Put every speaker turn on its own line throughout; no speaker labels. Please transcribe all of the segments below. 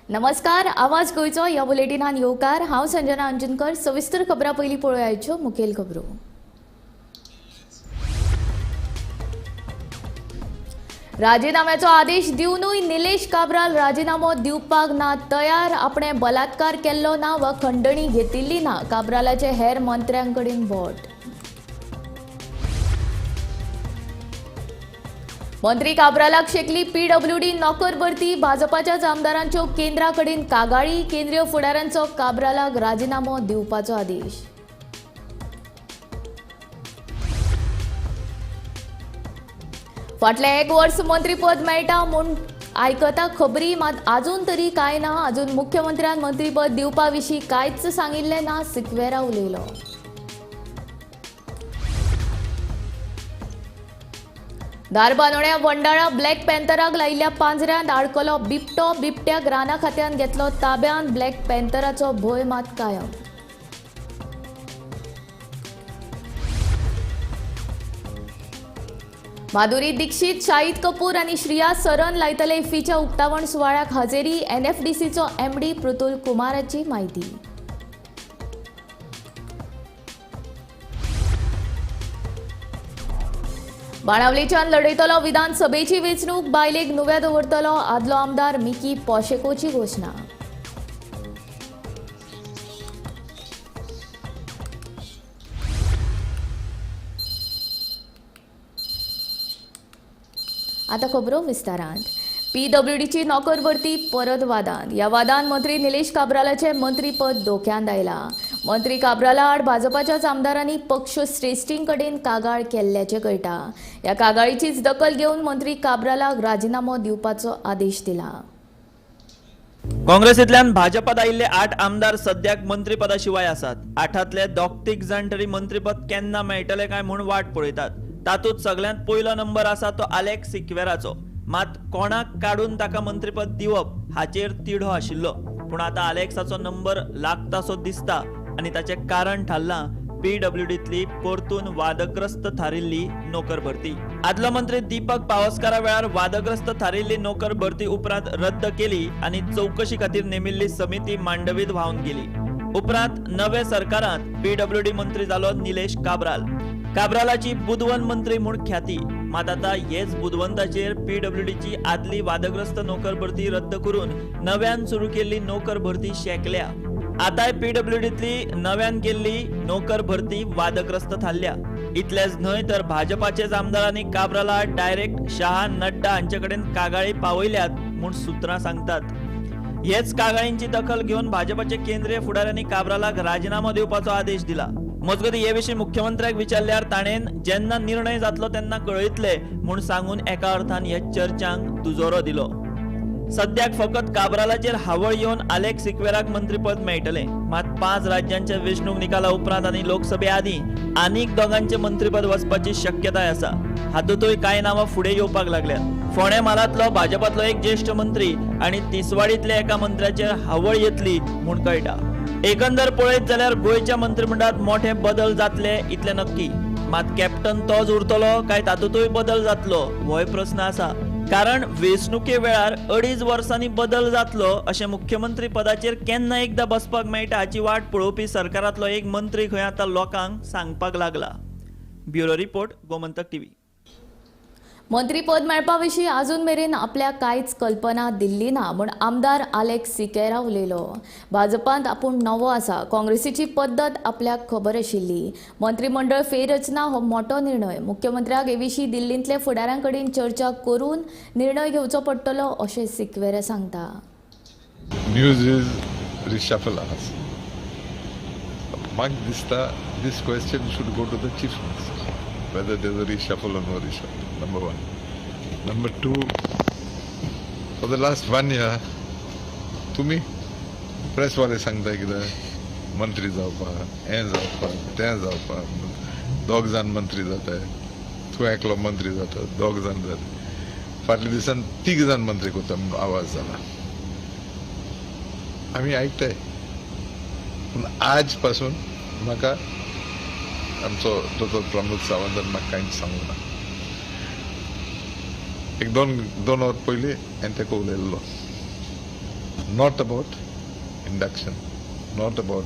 नमस्कार, आवाज गोयचो ह्या बुलेटिनान येवकार हांव संजना अंजुनकर. सविस्तर खबरां पयलीं पळोवया आयच्यो मुखेल खबरो. राजीनाम्याचो आदेश दिवनूय निलेश काब्राल राजीनामो दिवपाक ना तयार. आपणे बलात्कार केल्लो ना वा खंडणी घेतिल्ली ना, काब्रालाचे हेर मंत्र्यांकडेन बोट. मंत्री काब्रालाक शेकली पीडब्ल्यूडी नोकर भरती. भाजपाच्याच आमदारांच्यो केंद्रा कडेन कागाळी. केंद्रीय फुडाऱ्यांचो काब्रालाक राजीनामो दिवपाचो आदेश. फाटले 1 वर्स मंत्रीपद मेळटा म्हूण आयकता खबरी, मात आजून तरी कांय ना. आजून मुख्यमंत्र्यान मंत्रीपद दिवपा विशीं कांयच सांगिल्लें ना, सिक्वेरा उलयलो. धारबांदोड्या वंडाळा ब्लॅक पॅन्थराक लायिल्ल्या पांजऱ्यांत आडकलो बिबटो. बिबट्याक राना खात्यान घेतलो ताब्यात. ब्लॅक पॅन्थराचो भंय मात कायम. माधुरी दीक्षित, शाहिद कपूर आनी श्रिया सरन लायतले इफ्फीच्या उक्तावण सुवाळ्याक हजेरी. एनएफडीसीचो एमडी पृथुल कुमाराची म्हायती. बाणावलेच्यान लढयतलो विधानसभेची वेंचणूक. बायलेक नुव्या दवरतलो आदलो आमदार मिकी पॉशेकोची घोशणा. आता खबरो विस्तारांत. पीडब्ल्यूडीची नोकर भरती परत वादांत. ह्या वादांत मंत्री निलेश काब्रालाचे मंत्रीपद धोक्यात आयला. मंत्री काब्राला आड भाजपाच्याच आमदारांनी पक्ष श्रेश्ठीं कडेन कागाळ केल्ल्याचें कळटा. ह्या कागाळीचीच दखल घेवन मंत्री काब्रालाक राजीनामो दिवपाचो आदेश दिला.
काँग्रेसींतल्यान भाजपात आयिल्ले 8 आमदार सद्याक मंत्रीपदा शिवाय आसात. 8 दोग-तीग जाण तरी मंत्रीपद केन्ना मेळटले काय म्हूण वाट पळयतात. तातूंत सगळ्यांत पयलो नंबर आसा तो आलेक्स सिक्वेराचो. मात कोणाक काडून ताका मंत्रीपद दिवप हाचेर तिडो आशिल्लो. पूण आतां आलेक्साचो नंबर लागतासो दिसता आनी ताचें कारण थारलां पीडब्ल्यूडींतली परतून वादग्रस्त थारिल्ली नोकर भरती. आदलो मंत्री दीपक पावसकारा वेळार वादग्रस्त थारिल्ली नोकर भरती उपरांत रद्द केली आनी चौकशी खातीर नेमिल्ली समिती मांडवीत व्हांवन गेली. उपरांत नवे सरकारांत पीडब्ल्यूडी मंत्री जालो निलेश काब्राल. काब्रालाची बुदवन मंत्री म्हूण ख्याती. मात आतां हेच बुदवंताचेर पीडब्ल्यूडीची आदली वादग्रस्त नोकर भरती रद्द करून नव्यान सुरू केल्ली नोकर भरती शेकल्या. आतांय पीडब्ल्यूडींतली नव्यान केल्ली नोकर भरती वादग्रस्त थारल्या. इतलेंच न्हय तर भाजपाचेच आमदारांनी काब्राला डायरेक्ट शहा नड्डा हांचे कडेन कागाळी पावयल्यात म्हूण सुत्रां सांगतात. हेच कागाळींची दखल घेवन भाजपाचे केंद्रीय फुडाऱ्यांनी काब्रालाक राजीनामो दिवपाचो आदेश दिला. मजगती हे विशीं मुख्यमंत्र्याक विचारल्यार ताणेन जेन्ना निर्णय जातलो तेन्ना कळयतले म्हूण सांगून एका अर्थान ह्या चर्चांक दुजोरो दिलो. सद्याक फकत काब्रालाचेर हावळ येवन आलेक्स सिक्वेराक मंत्रीपद मेळटलें. मात 5 राज्यांच्या वेंचणूक निकाला उपरांत आनी लोकसभे आदीं आनीक दोगांचें मंत्रीपद वचपाची शक्यताय आसा. हातूंतय कांय नांवां फुडें येवपाक लागल्यात. फोंडें म्हालांतलो भाजपातलो एक ज्येश्ठ मंत्री आनी तिसवाडींतल्या एका मंत्र्याचेर हावळ येतली म्हूण कळटा. एकंदर पळयत जाल्यार गोंयच्या मंत्रिमंडळांत मोठे बदल जातले इतलें नक्की. मात कॅप्टन तोच उरतलो काय तातूंतय बदल जातलो होय प्रस्न आसा. कारण वेंचणुके वेळार 2.5 वर्सांनी बदल जातलो अशें मुख्यमंत्री पदाचेर केन्ना एकदा बसपाक मेळटा हाची वाट पळोवपी सरकारांतलो एक मंत्री खंय आतां लोकांक सांगपाक लागला. Bureau report, Gomantak TV.
मंत्रीपद मेळपा विशीं आजून मेरेन आपल्याक कांयच कल्पना दिल्ली ना म्हूण आमदार आलेक्स सिक्वेरा उलयलो. भाजपांत आपूण नवो आसा. काँग्रेसीची पद्दत आपल्याक खबर आशिल्ली. मंत्रिमंडळ फेररचना हो मोठो निर्णय. मुख्यमंत्र्याक हे विशीं दिल्लींतल्या फुडाऱ्यां कडेन चर्चा करून निर्णय घेवचो पडटलो अशें सिक्वेरा सांगता.
News is reshuffle us. म्हाका दिसता this question should go to the chief minister whether there's a reshuffle or no reshuffle. Number 1. Number 2, for the last 1 year तुम्ही प्रेस वाले सांगता कितें मंत्री जावपाक, हें जावपाक, तें जावपाक, 2 जाण मंत्री जाताय, तूं एकलो मंत्री जाता, 2 जाण जाता. फाटल्या दिसान 3 जाण मंत्री करता म्हणून आवाज जाला. आम्ही ऐकताय. पूण आज पासून म्हाका आमचो दोतोर प्रमोद सावंतान म्हाका कांयच सांगूंक ना. एक दोन वर पयलीं हांवें तेका उलयल्लो. not about induction, not about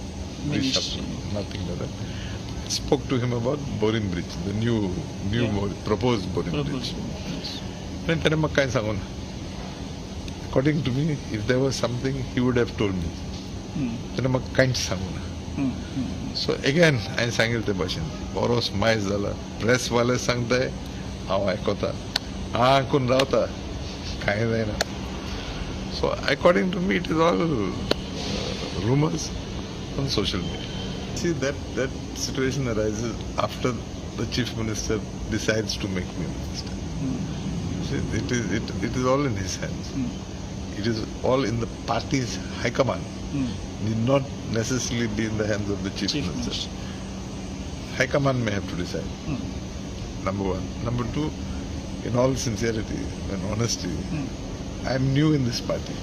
reshuffle, nothing like that. I spoke to him about Boring Bridge, the new proposed Boring Bridge. And त्याने मग काय सांगू ना. According to me, if there was something, he would have told me. त्याने मग काहीच सांगू ना. So again, हांवें सांगितले ते भाशेन बरोच मायज जाला. प्रेसवाले सांगताय, हांव आयकता, हांव आयकून रावता, कांय जायना. So according to me, it is all rumors on social media. See, that situation arises after the chief minister decides to make me minister. See, it is all in his hands. It is all in the party's high command. Need not necessarily be in the hands of the chief minister. High command may have to decide. Number one. Number two, in all sincerity and honesty, I am new in this party.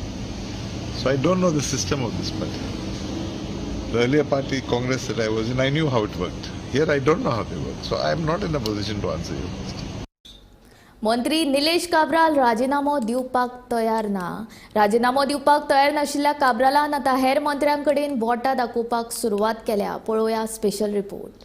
So I don't know the system of this party. The earlier party, Congress, that I was in, I knew how it worked. Here I don't know how they work. So I am not in a position to answer your question.
मंत्री निलेश काब्राल राजीनामो दिवपाक तयार ना. राजीनामो दिवपाक तयार नाशिल्ल्या काब्रालान आतां हेर मंत्र्यांकडेन बोटां दाखोवपाक सुरवात केल्या. पळोवया स्पेशल रिपोर्ट.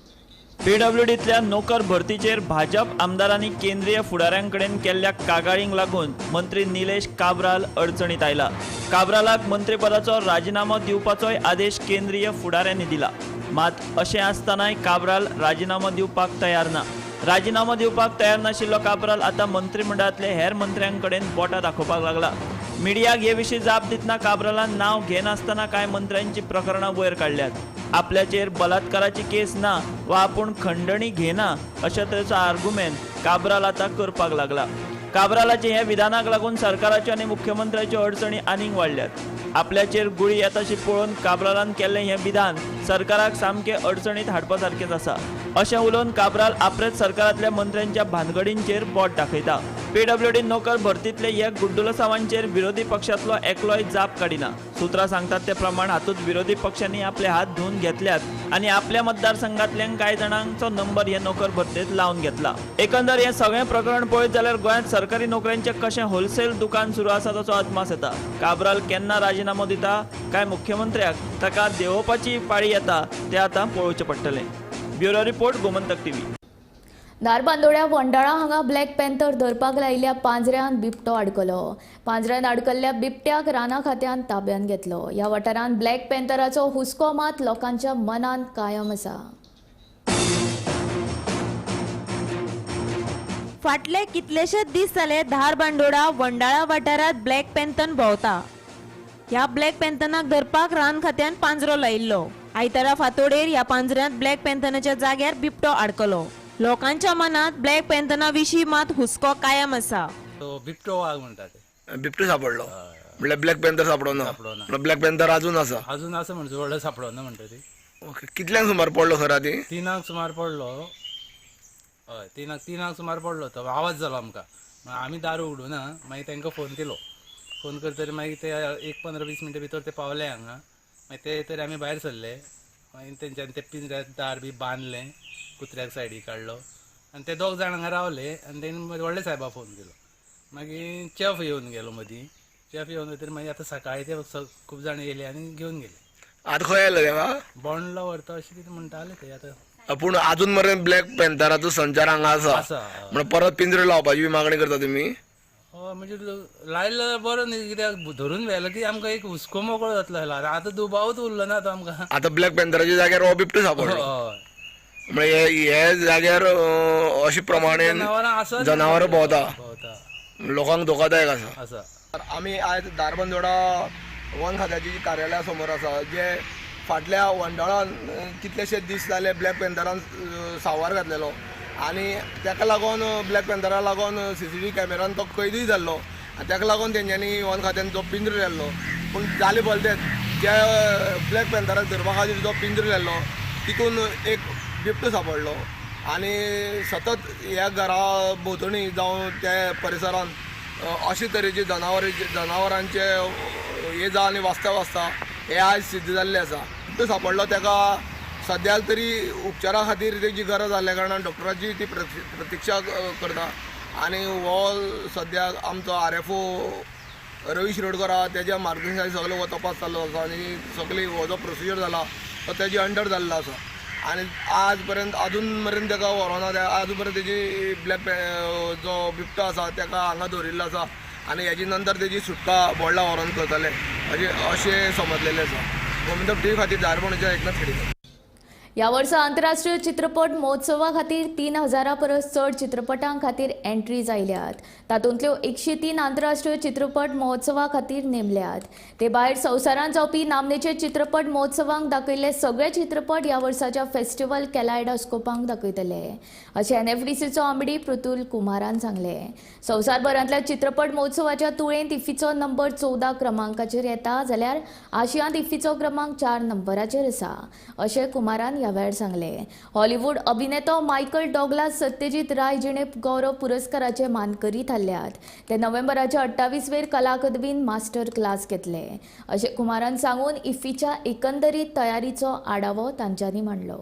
पीडब्ल्यूडीतल्या नोकर भरतीचेर भाजप आमदारांनी केंद्रीय फुडाऱ्यांकडेन केल्ल्या कागाळींक लागून मंत्री निलेश काब्राल अडचणीत आयला. काब्रालाक मंत्रीपदाचो राजीनामो दिवपाचोय आदेश केंद्रीय फुडाऱ्यांनी दिला. मात अशें आसतनाय काब्राल राजीनामो दिवपाक तयार ना. राजीनामो दिवपाक तयार नाशिल्लो काब्राल आतां मंत्रिमंडळांतले हेर मंत्र्यांकडेन बोटां दाखोवपाक लागला. मिडियाक हे विशीं जाप दितना काब्रालान नांव घेनासतना कांय मंत्र्यांची प्रकरणां वयर काडल्यात. आपल्याचेर बलात्काराची केस ना वा आपूण खंडणी घेना अशा तरेचो आर्ग्युमेंट काब्राल आतां करपाक लागला. काब्रालाचे हे विधानाक लागून सरकाराच्यो आनी मुख्यमंत्र्याच्यो अडचणी आनीक वाडल्यात. आपल्याचेर गुळी येताशी पळोवन काब्रालान केल्लें हें विधान सरकाराक सामकें अडचणीत हाडपा सारकेंच आसा अशें उलोवन काब्राल आपलेच सरकारांतल्या मंत्र्यांच्या भानगडींचेर बोट दाखयता. पीडब्ल्यूडी नोकर भरतींतले हे गुड्डुलसांवांचेर विरोधी पक्षांतलो एकलोय जाप काडिना. सुत्रां सांगतात ते प्रमाण हातूंत विरोधी पक्षांनी आपले हात धुवन घेतल्यात आनी आपल्या मतदारसंघांतल्या कांय जाणांचो नंबर हे नोकर भरतेंत लावन घेतला. एकंदर हें सगळें प्रकरण पळयत जाल्यार गोंयांत सरकारी नोकऱ्यांचें कशें होलसेल दुकान सुरू आसा ताचो अदमास येता. काब्राल केन्ना राजीनामो दिता काय मुख्यमंत्र्याक ताका देंवोवपाची पाळी येता तें आतां पळोवचें पडटलें. Bureau report, Gomantak TV.
धारबांदोड्या वंडाळा हांगा ब्लॅक पॅन्थर धरपाक लायिल्ल्या पांजऱ्यान बिबटो आडकलो. पांजऱ्यान आडकल्ल्या बिबट्याक राना खात्यान ताब्यात घेतलो. ह्या वाठारांत ब्लॅक पॅन्थराचो हुस्को मात लोकांच्या मनांत कायम आसा.
फाटले कितलेशेच दीस जाले धारबांदोडा वंडाळा वाठारांत ब्लॅक पॅन्थर भोंवता. ह्या ब्लॅक पॅन्थराक धरपाक रान खात्यान पांजरो लायिल्लो. आयतारा फांतोडेर ह्या पांजऱ्यांत ब्लॅक पॅन्थराच्या जाग्यार बिबटो आडकलो. लोकांच्या मनात ब्लॅक पॅन्थरा विशीं मात हुस्को कायम आसा.
तो बिबटो वाघ म्हणटा ते.
बिबटो सापडलो म्हणल्यार ब्लॅक पॅन्थर सापडना. ब्लॅक पॅन्थर अजून आसा.
अजून असं म्हणजे व्हडलो सापडना म्हणटा ती.
ओके, कितल्यांक सुमार पडलो खरा ती?
3 सुमार पडलो. हय, 3 सुमार पडलो तो. आवाज जालो आमकां. आमी दारू उगडूं ना. मागीर तांकां फोन केलो. फोन करतरी मागीर ते 15-20 मिनटां भितर ते पावले हांगा. मागीर ते तरी आमी भायर सरले. मागीर तेंच्यांनी ते पिंजऱ्यात दार बी बांदलें, कुत्र्याक सायडीक काडलो आनी ते 2 जाण हांगा रावले. आनी तेणी व्हडले साहेबा फोन केलो. मागीर चेफ येवन गेलो मदीं. चेफ येवन वयतरी मागीर आतां सकाळीं ते खूब जाण येयले आनी घेवन गेले.
आतां खंय आयलो तेव्हा?
बोंडला व्हरता अशें कितें म्हणटाले ते. आतां
पूण अजून मरे ब्लॅक पॅन्थराचो संचार हांगा आसा.
आसा.
म्हणून परत पिंजरे लावपाची मागणी करता तुमी?
हय, म्हणजे लायले जाल्यार बरो न्ही. कित्याक धरून व्हेलो की आमकां एक हुस्को मोकळो जातलो. आतां दुबावूच उरलो ना तो आमकां.
आतां ब्लॅक पॅन्थराच्या जाग्यार हो बिबटो सापडलो.
हय,
म्हणजे हे जाग्यार अशे प्रमाणे जनावरां भोंवता. लोकांक धोकादायक आसा. आमी आयज धारबांदोडा वन खात्याची कार्यालया समोर आसा, जे फाटल्या वंडाळान कितलेशेच दीस जाले ब्लॅक पॅन्थरान सांवार घातलेलो आनी ताका लागून ब्लॅक पॅन्थराक लागून CCTV कॅमेरान तो कैदूय जाल्लो आनी ताका लागून तेंच्यांनी वन खात्यान जो पिंजरो लायल्लो. पूण जाले भलतेच त्या ब्लॅक पॅन्थराक धरपा खातीर जो पिंजरो लायल्लो तितून एक बिबटो सापडलो आनी सतत ह्या घरा भोंवतणी जावं त्या परिसरांत अशे तरेचे जनावरांचे ये जा आनी वाचता हे आयज सिद्ध जाल्लें आसा. बिबटो सापडलो, ताका सद्याक तरी उपचारा खातीर तेजी गरज आसल्या कारणान डॉक्टराची ती प्रतीक्षा करता आनी हो सद्याक आमचो RFO रवी शिरोडकर आहा त्याच्या मार्गदर्शनाखाली सगळो हो तपास चालू आसा आनी सगळी हो जो प्रोसिजर जाला तो तेजे अंडर जाल्लो आसा आनी आज पर्यंत अजून मेरेन ताका व्हरोना आज पर्यंत तेजी ब्लॅक जो बिबटो आसा ताका हांगा दवरिल्लो आसा आनी हेजी नंतर तेजी सुटका बोर्डला व्हरोन करतले अशें समजलेलें आसा गोविंद टी खातीर धारपणच्या एकनाथ खेडेकर.
ह्या वर्सा आंतरराष्ट्रीय चित्रपट महोत्सवा खातीर 3000 परस चड चित्रपटां खातीर एंट्रीज आयल्यात. तातूंतल्यो 103 आंतरराष्ट्रीय चित्रपट महोत्सवा खातीर नेमल्यात. ते भायर संवसारांत जावपी नामनेचे चित्रपट महोत्सवांक दाखयल्ले सगळे चित्रपट ह्या वर्साच्या फेस्टिवल कॅलायडोस्कोपांक दाखयतले अशें NFDCचो आमडी प्रतुल कुमारान सांगलें. संवसारभरांतल्या चित्रपट महोत्सवाच्या तुळेंत इफ्फीचो नंबर 14 क्रमांकाचेर येता जाल्यार आशियांत इफ्फीचो क्रमांक 4 नंबराचेर आसा अशें कुमारान ह्या वेळार सांगलें. हॉलिवूड अभिनेतो मायकल डॉग्लास सत्यजीत राय जिणे गौरव पुरस्काराचे मानकरी थारल्यात. ते नोव्हेंबराच्या 28 कला अकादमीन मास्टर क्लास घेतले अशें कुमारान सांगून इफ्फीच्या एकंदरीत तयारीचो आढावो तांच्यांनी मांडलो.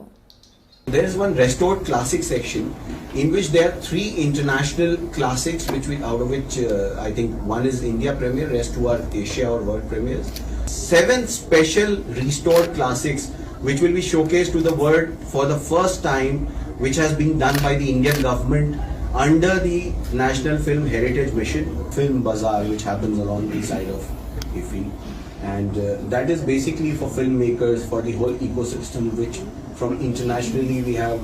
There is one restored classic section in which there are 3 international classics, out of which I think one is India premiere, rest 2 are Asia or world premieres. 7 special restored classics which will be showcased to the world for the first time, which has been done by the Indian government under the National Film Heritage Mission, Film Bazaar, which happens along the side of IFFI. And that is basically for filmmakers, for the whole ecosystem, which from internationally we have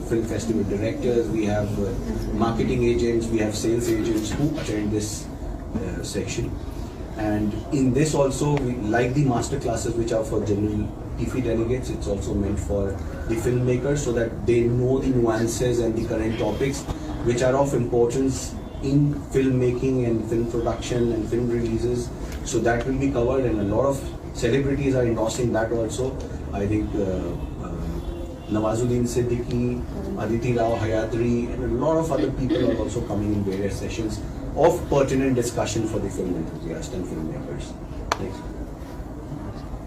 film festival directors, we have marketing agents, we have sales agents who attend this section. And in this also, we, like the master classes which are for general IFFI delegates, it's also meant for the filmmakers so that they know the nuances and the current topics which are of importance in filmmaking and film production and film releases. So that will be covered, and a lot of celebrities are endorsing that also. I think Nawazuddin Siddiqui, Aditi Rao Hayatri, and a lot of other people are also coming in various sessions of pertinent discussion for the film enthusiasts and filmmakers. Next.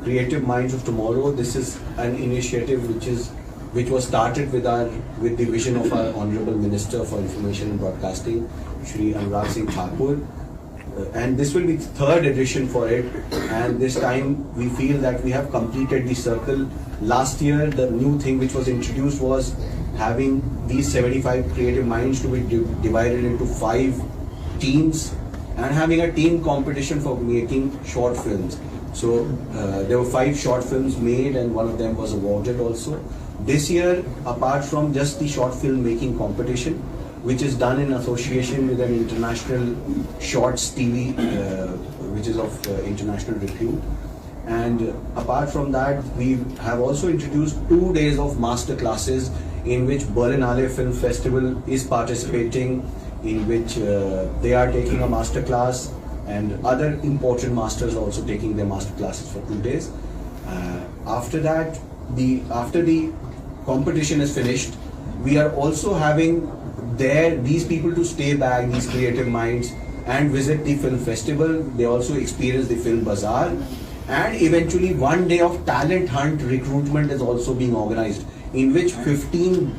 Creative Minds of Tomorrow. This is an initiative which was started with the vision of our Honorable Minister for Information and Broadcasting, Shri Anurag Singh Thakur. And this will be the 3rd edition for it, and this time we feel that we have completed the circle. Last year the new thing which was introduced was having these 75 creative minds to be divided into 5 teams and having a team competition for making short films. So there were 5 short films made and one of them was awarded also. This year, apart from just the short film making competition, which is done in association with an international shorts TV, which is of international repute. And apart from that, we have also introduced 2 days of master classes in which Berlinale Film Festival is participating, in which they are taking a master class, and other important masters also taking their master classes for 2 days. After that, after the competition is finished, we are also having these people to stay back, these creative minds, and visit the film festival. They also experience the film bazaar, and eventually 1 day of talent hunt recruitment is also being organized, in which 15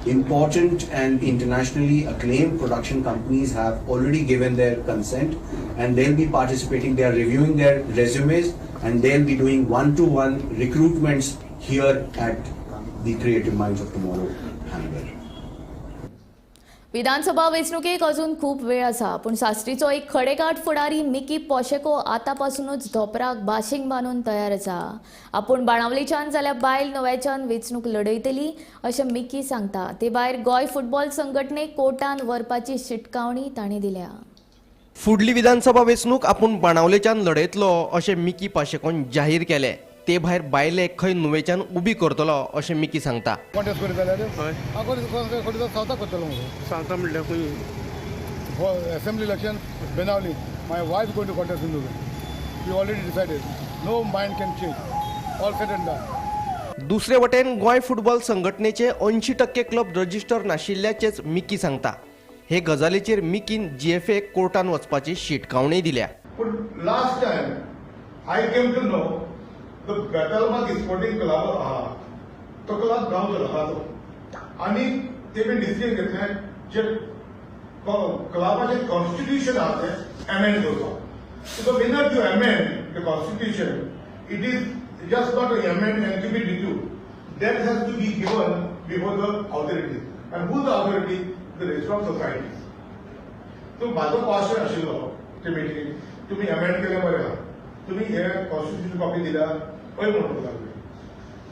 important and internationally acclaimed production companies have already given their consent, and they'll be participating. They are reviewing their resumes, and they'll be doing 1-to-1 recruitments here at the Creative Minds of Tomorrow hangar.
विधानसभा वेंचणुकेक अजून खूप वेळ आसा, पूण साश्टीचो एक खडेगाठ फुडारी Mickey पॉशेको आतापासूनच धोपराक बाशिंग बांदून तयार आसा. आपूण बाणावलीच्यान जाल्यार बायल नव्याच्यान वेंचणूक लढयतली अशें मिकी सांगता. ते भायर गोंय फुटबॉल संघटनेक कोर्टान व्हरपाची शिटकावणी तांणी दिल्या.
फुडली विधानसभा वेंचणूक आपूण बाणावलेच्यान लढयतलो अशें मिकी पाशेकोन जाहीर केलें. ते भायर बायलेक खंय नुवेच्यान उबी करतलो अशें मिकी सांगता.
कॉन्टेस्ट करतले सावथा करतलो सावथा म्हणल्यार खंय assembly election Benaulim my wife going to contest in we already decided no mind can change all set and done.
दुसरे वटेन गोंय फुटबॉल संघटनेचे 80% क्लब रजिस्टर नाशिल्ल्याचेच मिकी सांगता. हे गजालीचेर मिकीन GFA कोर्टान वचपाची शिटकावणी दिल्या.
पूण last time I came to know the बेतलबाग स्पोर्टिंग क्लब आहा तो क्लब गांवचो आहा आनी तेमी डिसिजन घेतलें जे क्लबाचें कॉन्स्टिट्यूशन आहा तें अमेंड करपाक So the minute you amend the constitution, it is just not an amendment and keep it into. That has to be given before the authority. And who the authority? The rest of society. So माझं question आशिल्लो ते meeting तुम्ही amend केले बरे आहा तुम्ही हे constitution copy दिला पळय म्हणून लागले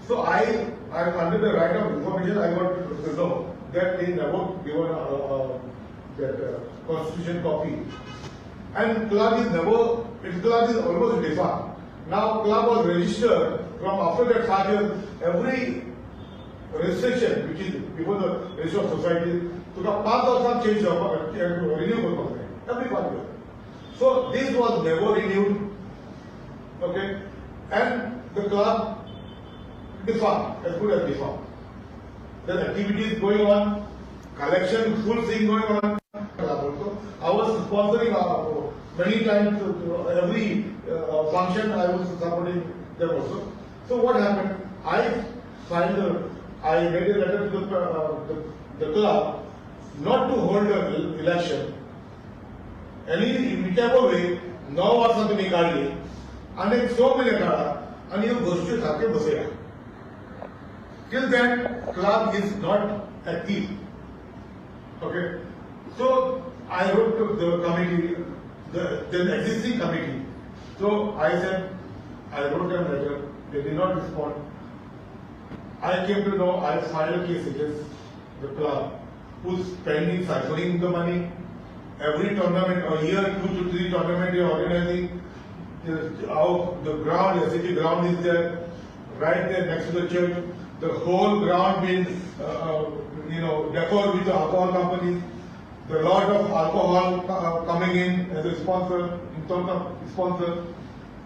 so I under the right of information I want to know that they never given that constitution copy. And club is never, its club is almost defunct. Now club was registered from after that 5 years, every registration which is before the registration of society, so the path of some change of renew every 5 years. So this was never renewed, okay, and the club defunct, as good as defunct. The activities going on, collection, full thing going on. I was sponsoring many times every function. I was supporting them also. So what happened? I made a letter to the club not to hold the election. whichever way, no वर्षां तुम्ही काढली आणि 100 महिने काढा आणि ह्यो गोष्टी सारखे बसया. Till then, club is not active. Okay, so I wrote to the committee, the existing committee. So I said, I wrote them a letter. They did not respond. I came to know I filed a case against the club, who's spending, cycling the money. Every tournament, a year, 2 to 3 tournaments they are organizing. The ground, the city ground is there, right there next to the church. The whole ground been, decorated with the alcohol companies. There are a lot of alcohol coming in as a sponsor, in terms of sponsor.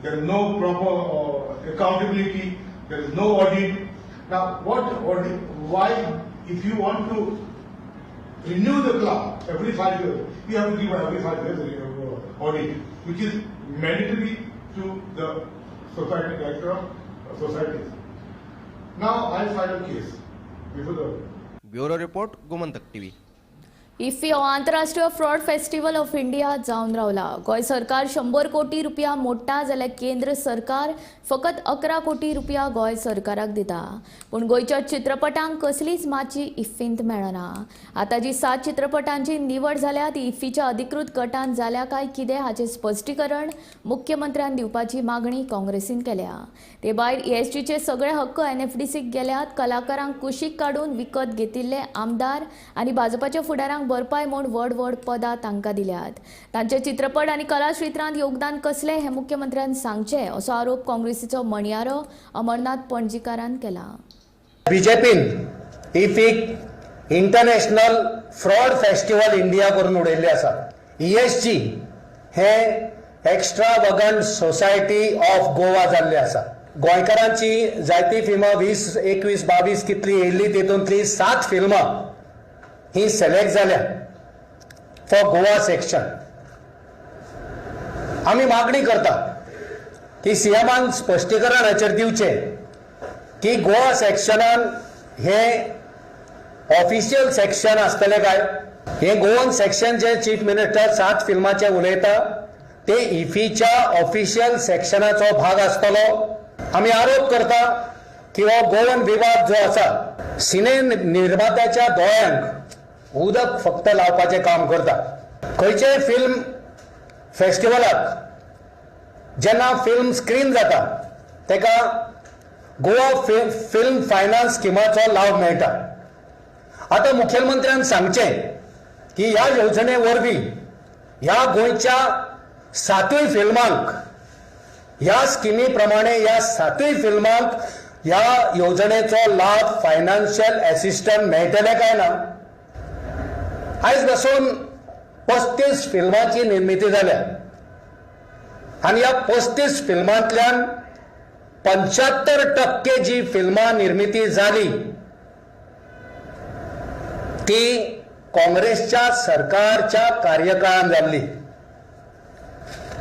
There is no proper accountability. There is no audit. Now, what audit? Why, if you want to renew the club every 5 years, you have to give every 5 years audit, which is mandatory to the society, director of societies. Now I filed a case before the.
Bureau report Gomantak TV.
IFFI हो आंतरराष्ट्रीय fraud festival of India जावन रावला. गोंय सरकार 100 कोटी रुपया मोडटा जाल्यार केंद्र सरकार फकत 11 कोटी रुपया गोंय सरकाराक दिता. पूण गोंयच्या चित्रपटांक कसलीच माची इफ्फींत मेळना. आतां जी 7 चित्रपटांची निवड जाल्या ती इफ्फीच्या अधिकृत गटान जाल्या काय कितें हाचें स्पश्टीकरण मुख्यमंत्र्यान दिवपाची मागणी काँग्रेसीन केल्या. ते भायर ESGचे सगळे हक्क NFDCक गेल्यात. कलाकारांक कुशीक काडून विकत घेतिल्ले आमदार आनी भाजपाच्या फुडाऱ्यांक भरपाय म्हूण व्हड पदां तांकां दिल्यात. तांचे चित्रपट आनी कला क्षेत्रांत योगदान कसलें हें मुख्यमंत्र्यान सांगचें असो आरोप काँग्रेसीचो मणियारो अमरनाथ पणजीकारान केला.
बीजेपीन इफ्फीक इंटरनॅशनल फ्रॉड फेस्टिवल इंडिया करून उडयल्ले आसा. ESG हे एक्स्ट्रावगंट सोसायटी ऑफ गोवा जाल्ले आसा. गोंयकारांची जायती फिल्मां 20, 21, 22 कितली येयल्ली तेतूंतली 7 फिल्मां ही सिलेक्ट जाल्या फॉर गोवा सेक्शन. आमी मागणी करता की सीएमान स्पश्टीकरण हाचेर दिवचें की गोवा सेक्शनान हे ऑफिशियल सेक्शन आसतलें काय. हे गोवन सेक्शन जे चीफ मिनिस्टर 7 फिल्माचे उलयता ते इफ्फीच्या ऑफिशियल सेक्शनाचो भाग आसतलो. आमी आरोप करता की हो गोवन विभाग जो आसा सिने निर्मात्याच्या दोळ्यांक उदक फक्त लावपाचें काम करता. खंयचेय फिल्म फेस्टिवलाक जेन्ना फिल्म स्क्रीन जाता तेका गोवा फिल्म फायनान्स स्किमाचो लाव मेळटा. आतां मुख्यमंत्र्यान सांगचें की ह्या येवजणे वरवीं ह्या गोंयच्या 7 फिल्मांक ह्या स्किमी प्रमाणे ह्या 7 फिल्मांक ह्या येवजणेचो लाभ फायनान्शियल एसिस्टंट मेळटले काय ना. आयज पासून 35 फिल्मांची निर्मिती जाल्या आणि ह्या 35 फिल्मांतल्यान 75% जी फिल्मां निर्मिती जाली ती काँग्रेसच्या सरकारच्या कार्यकाळात जाल्ली.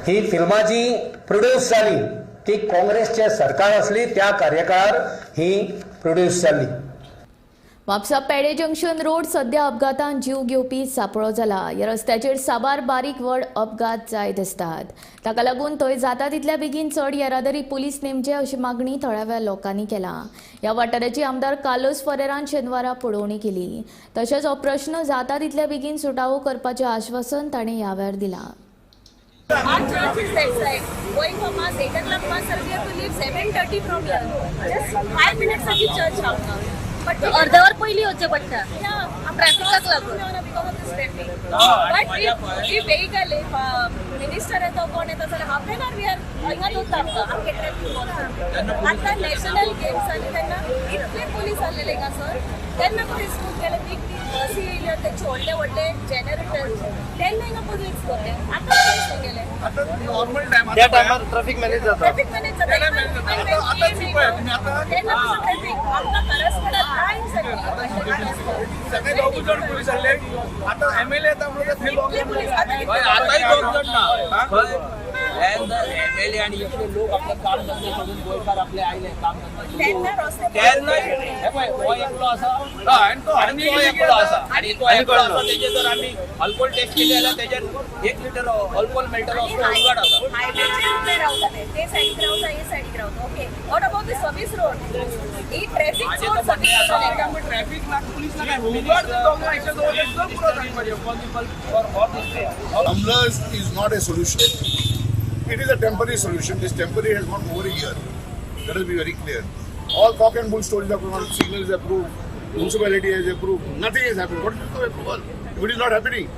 ही फिल्मां जी प्रोड्यूस जाली ती काँग्रेसचे सरकार असली त्या कार्यकाळार ही प्रोड्यूस जाल्ली.
म्हापसा पेडे जंक्शन रोड सध्या अपघातान जीव घेवपी सापळो जाला. ह्या रस्त्याचेर साबार बारीक व्हड अपघात जायत आसतात. ताका लागून थंय जाता तितल्या बेगीन चड येरादारी पुलीस नेमचे अशी मागणी थळाव्या लोकांनी केला. ह्या वाठाराची आमदार कार्लोस फरेरान शेनवारा पळोवणी केली. तशेंच हो प्रश्न जाता तितल्या बेगीन सुटावो करपाचें आश्वासन ताणें ह्या वेळार दिलां.
Our church is that side. Going from our Satan Lakma sir, we have to leave 7:30 from here. Just 5 minutes साठी church हांगा. But अर्ध्यावर पहिली होचे पडटा. ट्रॅफिकाक लागून. Because of this traffic. But if vehicle minister येतो कोण येतो जाल्यार half an hour we are हांगा दोता आमगे ट्रॅफिक. आता नॅशनल गेम्स आनी तेन्ना इतले पोलीस आसलेले का सर. तेन्ना कोण रिस्पॉन्स केले बिग बसी येयल्यो तेचे व्हडले व्हडले जनरेटर तेन्ना हिंगा पोलीस करते. आता पोलीस गेले.
नॉर्मल टाइम त्या टायमार ट्रॅफिक मॅनेज जाता.
ट्रॅफिक मॅनेज जाता. आता तेन्ना ट्रॅफिक आमकां करस्पडा टाइम
सगळे दोघ जण पोलीस आले. आता एमएलए येता म्हणून ते लोक
पोलीस
आताही दोघ जण ना
एमएलए आणि इतले लोक आपलं काम धंदे सोडून गोंयकार आपले आयले काम
तेन्ना रस्ते
हो एकलो आसा आणि तो एकलो आसा आणि तो एकलो आसा तेजे जर आम्ही अल्कोहोल टेस्ट केले जाल्यार तेजेर 1 लिटर अल्कोहोल मेळटलो असो उघड आसा.
हायवेचेर उबे रावताले ते सायडीक रावता हे सायडीक रावता. Okay what about the service road he traffic चोड सर्विस रोड
ट्रॅफिक ना पुलिस ना उघड दोघ ऍक्शन दोघ एकदम पुरो सांगपाचे possible for all this.
Tumblers is not a solution. It is a temporary solution. This temporary has gone over a year. Let us be very clear. All cock and bull stories are going on. Signals approved, municipality has approved. Nothing has happened. What is the approval? If it is not happening.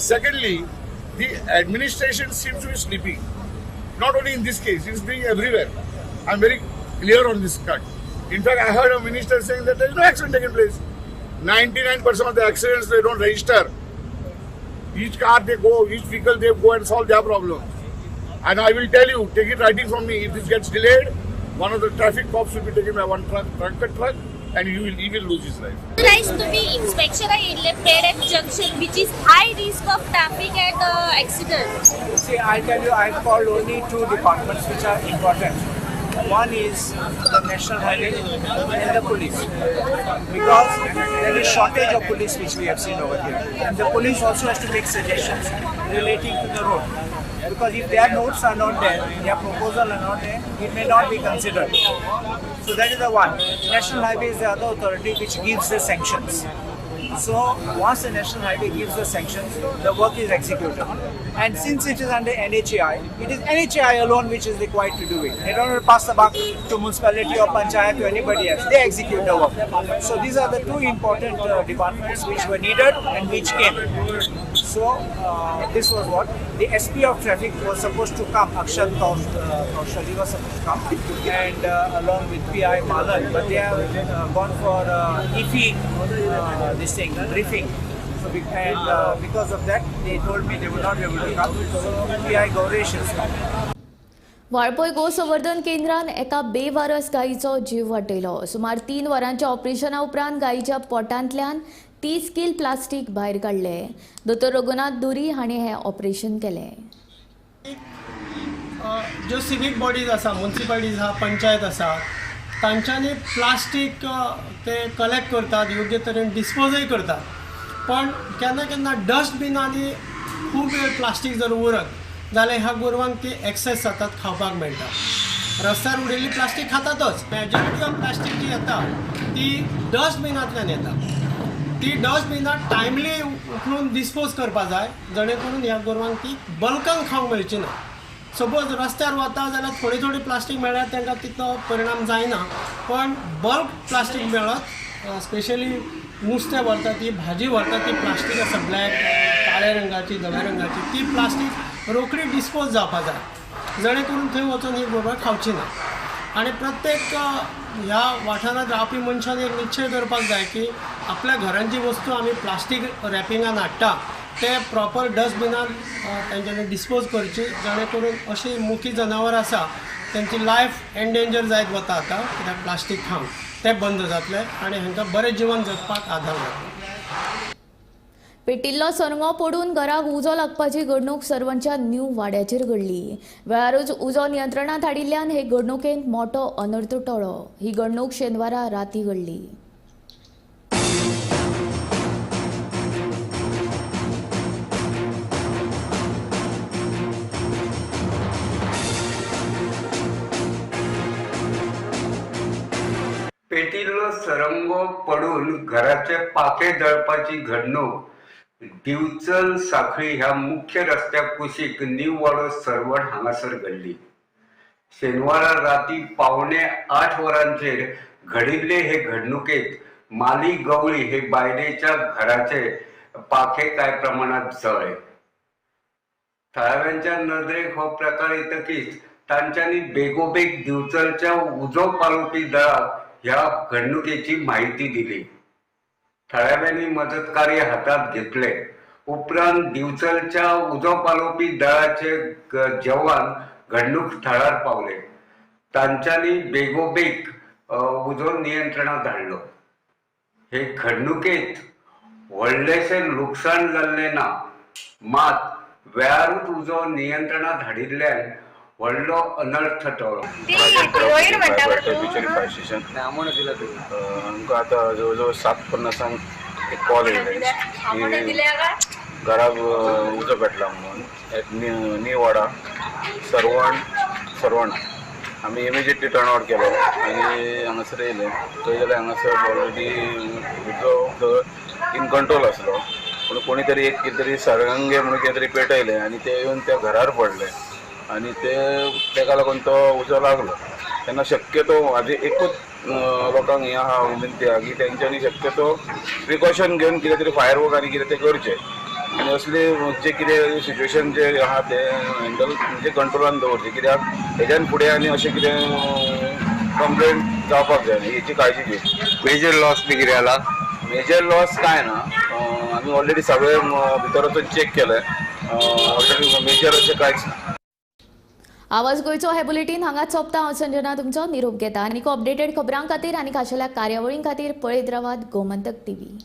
Secondly, the administration seems to be sleeping. Not only in this case, it is being everywhere. I am very clear on this cut. In fact, I heard a minister saying that there is no accident taking place. 99% of the accidents they don't register. Each car they go, each vehicle they go and solve their problem. And I will tell you, take it writing from me, if this gets delayed, one of the traffic cops will be taken by one truck, and he will lose his life.
Guys, तुम्ही inspection येयल्ले पेडे junction which is high risk of traffic and accident.
See, I'll tell you, I've called only 2 departments which are important. One is the National Highway and the police, because there is shortage of police which we have seen over here, and the police also has to make suggestions relating to the road, because if their notes are not there, their proposal are not there, it may not be considered. So that is the one. National Highway is the other authority which gives the sanctions. So once the National Highway gives the sanctions, the work is executed. And since it is under NHAI, it is NHAI alone which is required to do it. They don't pass the buck to municipality or panchayat to anybody else. They execute the work. So these are the 2 important departments which were needed and which came. So this was what the SP of traffic was supposed to come. Akshat Kaushal was supposed to come, and along with PI Malan, but they have gone for EFI this thing briefing. So because of that, they told me they would not be able to come. So PI Gauresh is coming.
Valpoi गोसंवर्धन केंद्रान एका बेवारस गायीचो जीव वाटयलो. सुमार 3 वरांच्या ऑपरेशना उपरांत गायीच्या पोटांतल्यान 30 किल plastic भायर काडले. दोतोर रघुनाथ दुरी हाणें हें ऑपरेशन केलें.
ज्यो सिवीक बॉडीज आसा, म्युनिसिपालिटीज आसा, पंचायत आसा, तांच्यांनी प्लास्टीक ते कलेक्ट करतात, योग्य तरेन डिस्पोजय करतात. पण केन्ना केन्ना डस्टबिनांनी खूब वेळ प्लास्टीक जर उरत जाल्यार ह्या गोरवांक ती एक्सेस जातात, खावपाक मेळटा. रस्त्यार उडयल्ली प्लास्टीक खातातच. मॅजॉरिटी ऑफ प्लास्टीक जी येता ती डस्टबिनांतल्यान येता. ती डस्टबिनां टायमली उखलून डिस्पोज करपा जाय, जणे करून ह्या गोरवांक ती बल्कान खावंक मेळची ना. सपोज रस्त्यार वता जाल्यार थोडी प्लास्टीक मेळ्ळ्यार तांकां तितलो परिणाम जायना. पण बल्क प्लास्टीक मेळत, स्पेशली नुस्तें व्हरता ती, भाजी व्हरता ती प्लास्टीक आसा ब्लॅक, काळ्या रंगाची, धव्या रंगाची, ती प्लास्टीक रोखडी डिस्पोज जावपा जाय, जणे करून थंय वचून ही गोरवां खावची ना. आनी प्रत्येक ह्या वाठारांत रावपी मनशान एक निश्चय करपाक जाय की आपल्या घरांची वस्तू आमी प्लास्टीक रॅपिंगान हाडटा ते प्रॉपर डस्टबिनान तेंच्यांनी डिस्पोज करची, जणे करून अशी मुखी जनावर आसा त्यांची लायफ एंडेंजर जायत वता आतां, कित्याक प्लास्टीक खावन ते बंद जातले आनी हांकां बरें जिवन जगपाक आदार जातलो.
पेटिल्लो सरंगो पडून घराक उजो लागपाची घडणूक सर्वंच्या न्यू वाड्याचेर घडली. वेळारूच उजो नियंत्रणांत हाडिल्ल्यान हे घडणुकेंत मोठो अनर्थ टळ्ळो. ही घडणूक शेनवारा राती घडली.
सरंग पडून घराचे पाके जळपाची घडणूक दिवचल साखळी ह्या मुख्य रस्त्या कुशीक न्यू वाडो सरवण हांगासर घडली. शेनवारा राती 7:45 वरांचेर घडिल्ले हे घडणुकेत माली गवळी हे बायलेच्या घराचे पाखे काय प्रमाणात जळले. थळाव्यांच्या नदरेक हो प्रकार येतकीच तांच्यांनी बेगोबेग दिवचलच्या उजो पालोवपी दळाक ह्या घडणुकेची माहिती दिली. थळाव्यांनी मदत कार्य हातात घेतले. उपरांत दिवचलच्या उजो पालोवपी दळाचे जवान घडणूक थळार पावले. तांच्यांनी बेगोबेग उजो नियंत्रणात हाडलो. हे घडणुकेत व्हडलेशे लुकसाण जाल्ले ना, मात वेळारूच उजो नियंत्रणात हाडिल्ल्यान व्हडलो अनर्थ टळ्ळो.
आमकां आतां जवळ जवळ 7:50 एक कॉल येयले की घराक उजो पेटला म्हणून न्यू वाडा सरवण. आमी इमिजिएटली टर्न आउट केलो आनी हांगासर येयले. थंय जाल्यार हांगासर ऑलरेडी उजो इन कंट्रोल आसलो, पूण कोणी तरी एक कितें तरी सरंगे म्हणून कितें तरी पेटयलें आनी ते येवन त्या घरार पडले आनी तेका लागून तो उजो लागलो. तेन्ना शक्यतो म्हाजी एकूच लोकांक हें आहा विनंती आहा की तेंच्यांनी शक्यतो प्रिकॉशन घेवन कितें तरी फायर वर्क आनी कितें तें करचें आनी असले जे कितें सिच्युएशन जे आहा ते हँडल म्हणजे कंट्रोलान दवरचें. कित्याक हेज्यान फुडें आनी अशें कितें कंप्लेंट जावपाक जाय हेची काळजी घेवची.
मेजर लॉस बी कितें जाला?
मेजर लॉस काय ना, आमी ऑलरेडी सगळे भितर वचून चेक केलें. ऑलरेडी मेजर अशें कांयच ना.
आवाज गोयचो हे बुलेटीन हांगाच सोंपता. हांव संजना तुमचो निरोप घेता. आनीक अपडेटेड खबरां खातीर आनी खाशेल्या कार्यावळीं खातीर पळयत रावात गोमंतक TV.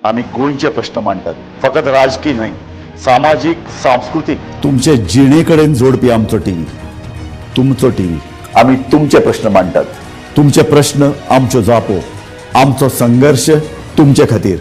आम्ही गोंयचे प्रश्न मांडटात, फकत राजकीय न्हय, सामाजीक सांस्कृतिक. तुमचे जिणेकडेन जोडपी आमचो टीव्ही, तुमचो टीव्ही. आम्ही तुमचे प्रश्न मांडटात. तुमचे प्रश्न आमच्यो जापो, आमचो संघर्श तुमचे खातीर.